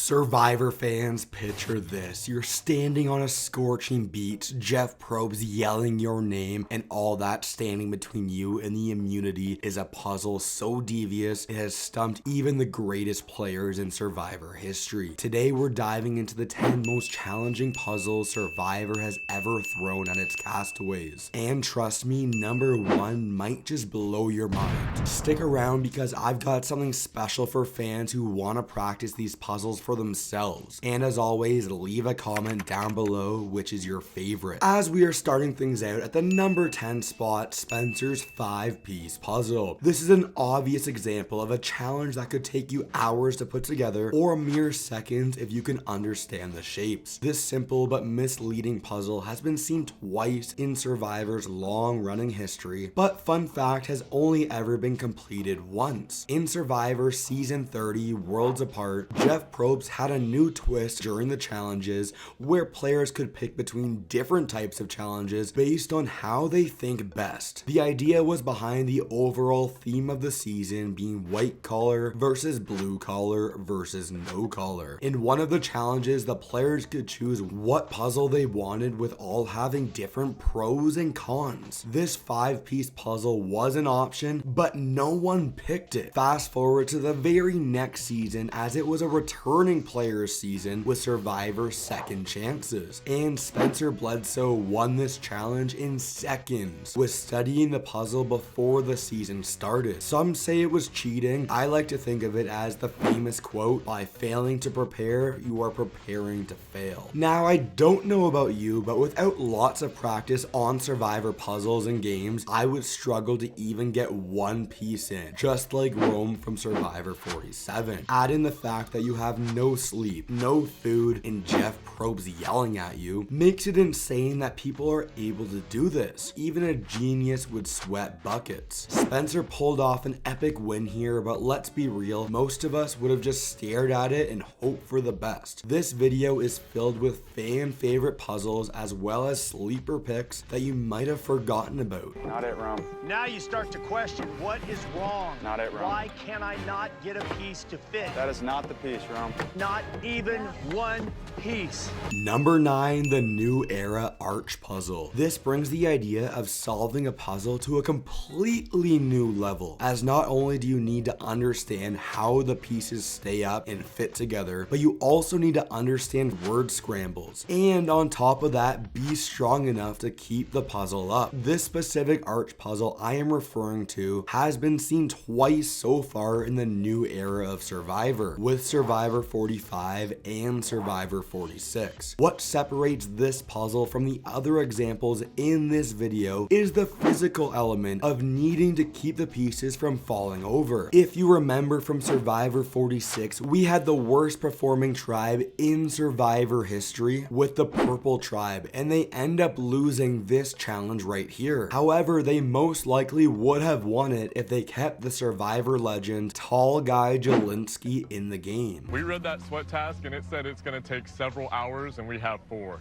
Survivor fans, picture this. You're standing on a scorching beach, Jeff Probst yelling your name, and all that standing between you and the immunity is a puzzle so devious it has stumped even the greatest players in Survivor history. Today we're diving into the 10 most challenging puzzles Survivor has ever thrown at its castaways. And trust me, number 1 might just blow your mind. Stick around because I've got something special for fans who want to practice these puzzles for themselves. And as always, leave a comment down below which is your favorite. As we are starting things out at the number 10 spot, Spencer's 5-piece puzzle. This is an obvious example of a challenge that could take you hours to put together or a mere seconds if you can understand the shapes. This simple but misleading puzzle has been seen twice in Survivor's long-running history, but fun fact, has only ever been completed once. In Survivor Season 30, Worlds Apart, Jeff Probst had a new twist during the challenges where players could pick between different types of challenges based on how they think best. The idea was behind the overall theme of the season being white collar versus blue collar versus no collar. In one of the challenges, the players could choose what puzzle they wanted with all having different pros and cons. This 5-piece puzzle was an option, but no one picked it. Fast forward to the very next season, as it was a returning players season with Survivor Second Chances, and Spencer Bledsoe won this challenge in seconds with studying the puzzle before the season started. Some say it was cheating. I like to think of it as the famous quote, "By failing to prepare, you are preparing to fail." Now, I don't know about you, but without lots of practice on Survivor puzzles and games, I would struggle to even get one piece in, just like Rome from Survivor 47. Add in the fact that you have no sleep, no food, and Jeff Probst yelling at you makes it insane that people are able to do this. Even a genius would sweat buckets. Spencer pulled off an epic win here, but let's be real, most of us would have just stared at it and hoped for the best. This video is filled with fan favorite puzzles as well as sleeper picks that you might have forgotten about. Not it, Rome. Now you start to question what is wrong. Not it, Rome. Why can I not get a piece to fit? That is not the piece, Rome. Not even one piece. Number 9, the New Era Arch Puzzle. This brings the idea of solving a puzzle to a completely new level, as not only do you need to understand how the pieces stay up and fit together, but you also need to understand word scrambles. And on top of that, be strong enough to keep the puzzle up. This specific arch puzzle I am referring to has been seen twice so far in the new era of Survivor, with Survivor 45 and Survivor 46. What separates this puzzle from the other examples in this video is the physical element of needing to keep the pieces from falling over. If you remember from Survivor 46, we had the worst performing tribe in Survivor history with the Purple Tribe, and they end up losing this challenge right here. However, they most likely would have won it if they kept the Survivor legend Tall Guy Jelinski in the game. We read that sweat task and it said it's going to take several hours and we have 4.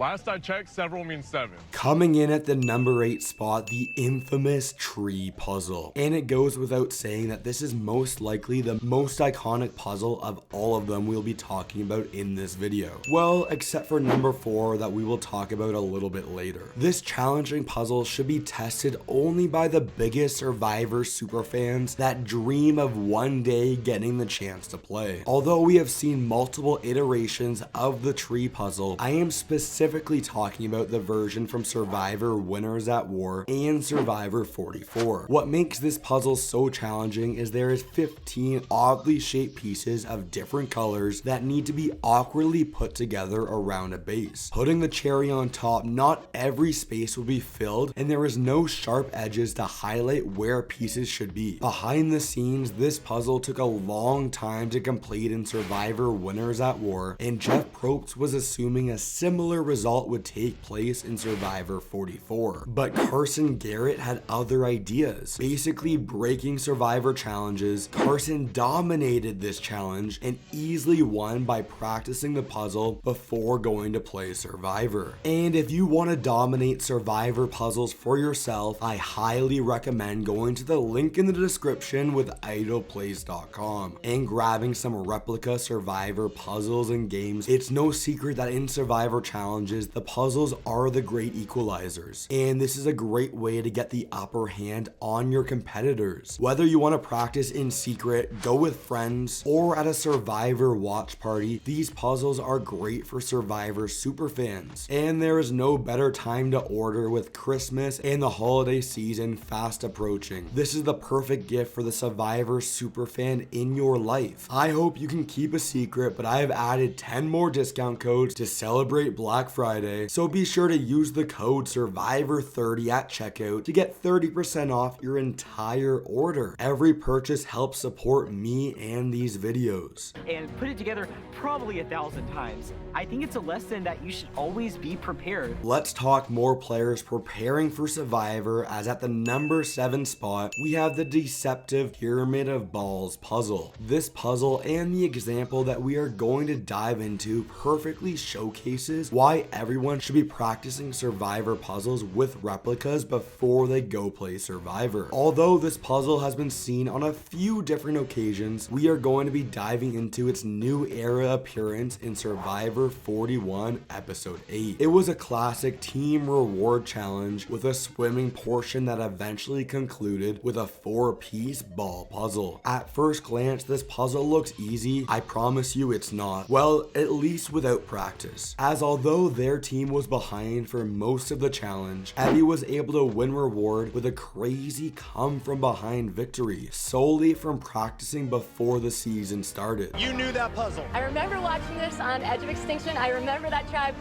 Last I checked, several means 7. Coming in at the number 8 spot, the infamous tree puzzle. And it goes without saying that this is most likely the most iconic puzzle of all of them we'll be talking about in this video. Well, except for number 4 that we will talk about a little bit later. This challenging puzzle should be tested only by the biggest Survivor superfans that dream of one day getting the chance to play. Although we have seen multiple iterations of the tree puzzle, I am specifically talking about the version from Survivor Winners at War and Survivor 44. What makes this puzzle so challenging is there is 15 oddly shaped pieces of different colors that need to be awkwardly put together around a base. Putting the cherry on top, not every space will be filled and there is no sharp edges to highlight where pieces should be. Behind the scenes, this puzzle took a long time to complete in Survivor Winners at War, and Jeff Probst was assuming a similar result result would take place in Survivor 44. But Carson Garrett had other ideas. Basically breaking Survivor challenges, Carson dominated this challenge and easily won by practicing the puzzle before going to play Survivor. And if you want to dominate Survivor puzzles for yourself, I highly recommend going to the link in the description with idleplays.com and grabbing some replica Survivor puzzles and games. It's no secret that in Survivor challenges, the puzzles are the great equalizers, and this is a great way to get the upper hand on your competitors. Whether you want to practice in secret, go with friends, or at a Survivor watch party, these puzzles are great for Survivor superfans. And there is no better time to order with Christmas and the holiday season fast approaching. This is the perfect gift for the Survivor superfan in your life. I hope you can keep a secret, but I have added 10 more discount codes to celebrate Black Friday, so be sure to use the code SURVIVOR30 at checkout to get 30% off your entire order. Every purchase helps support me and these videos. And put it together probably 1,000 times. I think it's a lesson that you should always be prepared. Let's talk more players preparing for Survivor, as at the number 7 spot, we have the deceptive Pyramid of Balls puzzle. This puzzle and the example that we are going to dive into perfectly showcases why everyone should be practicing Survivor puzzles with replicas before they go play Survivor. Although this puzzle has been seen on a few different occasions, we are going to be diving into its new era appearance in Survivor 41 episode 8. It was a classic team reward challenge with a swimming portion that eventually concluded with a 4-piece ball puzzle. At first glance, this puzzle looks easy. I promise you it's not. Well, at least without practice, as although their team was behind for most of the challenge, Evie was able to win reward with a crazy come from behind victory solely from practicing before the season started. You knew that puzzle. I remember watching this on Edge of Extinction. I remember that tribe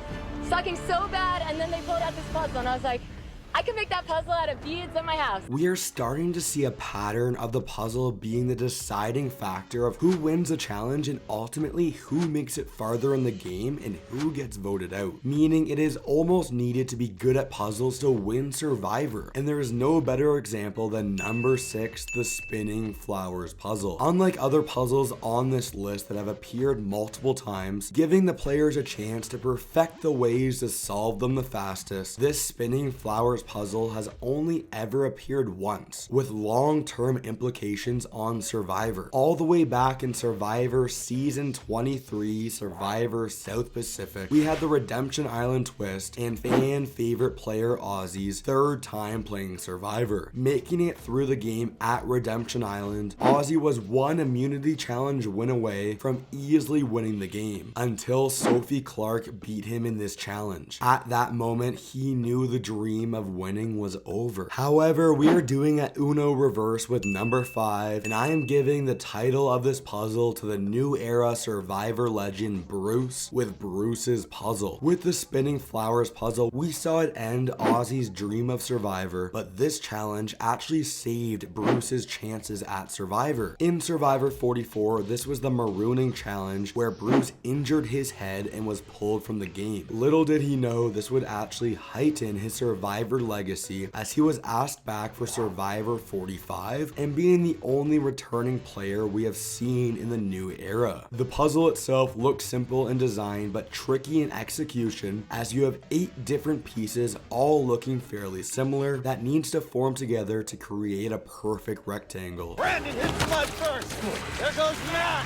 sucking so bad, and then they pulled out this puzzle, and I was like, I can make that puzzle out of beads at my house. We are starting to see a pattern of the puzzle being the deciding factor of who wins the challenge and ultimately who makes it farther in the game and who gets voted out. Meaning it is almost needed to be good at puzzles to win Survivor. And there is no better example than number 6, the spinning flowers puzzle. Unlike other puzzles on this list that have appeared multiple times, giving the players a chance to perfect the ways to solve them the fastest, this spinning flowers puzzle has only ever appeared once, with long-term implications on Survivor. All the way back in Survivor Season 23, Survivor South Pacific, we had the Redemption Island twist and fan favorite player Ozzy's 3rd time playing Survivor. Making it through the game at Redemption Island, Ozzy was one immunity challenge win away from easily winning the game, until Sophie Clark beat him in this challenge. At that moment, he knew the dream of winning was over. However, we are doing a Uno reverse with number 5, and I am giving the title of this puzzle to the new era Survivor legend Bruce with Bruce's puzzle. With the spinning flowers puzzle, we saw it end Ozzy's dream of Survivor, but this challenge actually saved Bruce's chances at Survivor. In Survivor 44, this was the marooning challenge where Bruce injured his head and was pulled from the game. Little did he know this would actually heighten his Survivor legacy, as he was asked back for Survivor 45 and being the only returning player we have seen in the new era. The puzzle itself looks simple in design but tricky in execution, as you have 8 different pieces all looking fairly similar that needs to form together to create a perfect rectangle. Brandon hits the mud first. There goes Matt.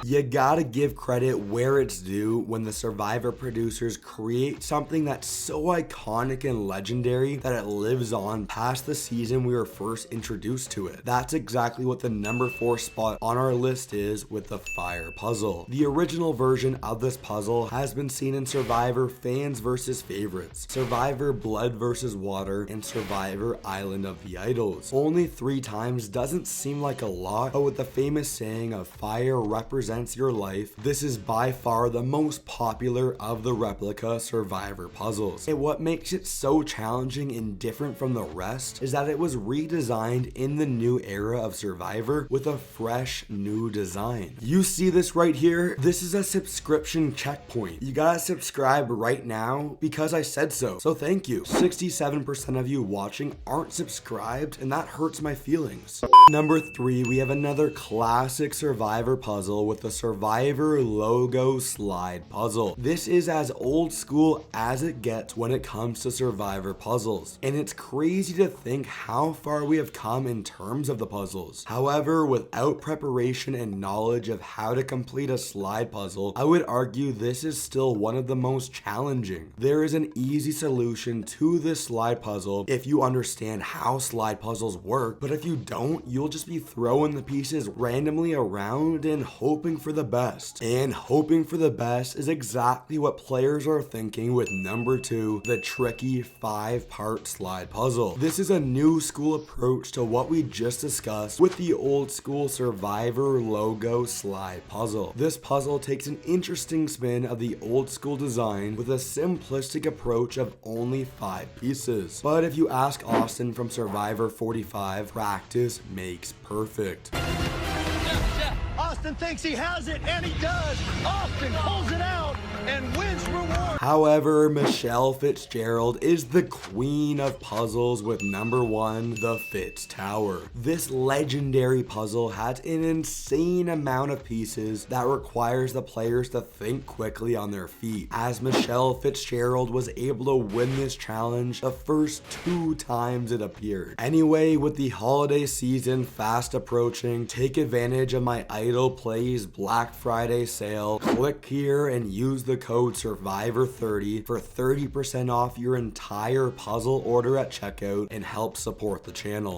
You gotta give credit where it's due when the Survivor producers create something that's so iconic and legendary that it lives on past the season we were first introduced to it. That's exactly what the number 4 spot on our list is with the fire puzzle. The original version of this puzzle has been seen in Survivor Fans vs Favorites, Survivor Blood vs Water, and Survivor Island of the Idols. Only 3 times doesn't seem like a lot, but with the famous saying of fire represents represents your life, this is by far the most popular of the replica Survivor puzzles. And what makes it so challenging and different from the rest is that it was redesigned in the new era of Survivor with a fresh new design. You see this right here? This is a subscription checkpoint. You gotta subscribe right now because I said so. So thank you. 67% of you watching aren't subscribed, and that hurts my feelings. Number 3, we have another classic Survivor puzzle with the Survivor logo slide puzzle. This is as old school as it gets when it comes to Survivor puzzles, and it's crazy to think how far we have come in terms of the puzzles. However, without preparation and knowledge of how to complete a slide puzzle, I would argue this is still one of the most challenging. There is an easy solution to this slide puzzle if you understand how slide puzzles work, but if you don't, you'll just be throwing the pieces randomly around and hoping for the best. And hoping for the best is exactly what players are thinking with number 2, the tricky 5-part slide puzzle. This is a new school approach to what we just discussed with the old school Survivor logo slide puzzle. This puzzle takes an interesting spin of the old school design with a simplistic approach of only 5 pieces. But if you ask Austin from Survivor 45, practice makes perfect. Austin thinks he has it, and he does. Austin pulls it out and wins reward. However, Michelle Fitzgerald is the queen of puzzles with number 1, the Fitz Tower. This legendary puzzle has an insane amount of pieces that requires the players to think quickly on their feet, as Michelle Fitzgerald was able to win this challenge the first 2 times it appeared. Anyway, with the holiday season fast approaching, take advantage of my Idle Plays Black Friday sale. Click here and use the code Survivor30 for 30% off your entire puzzle order at checkout and help support the channel.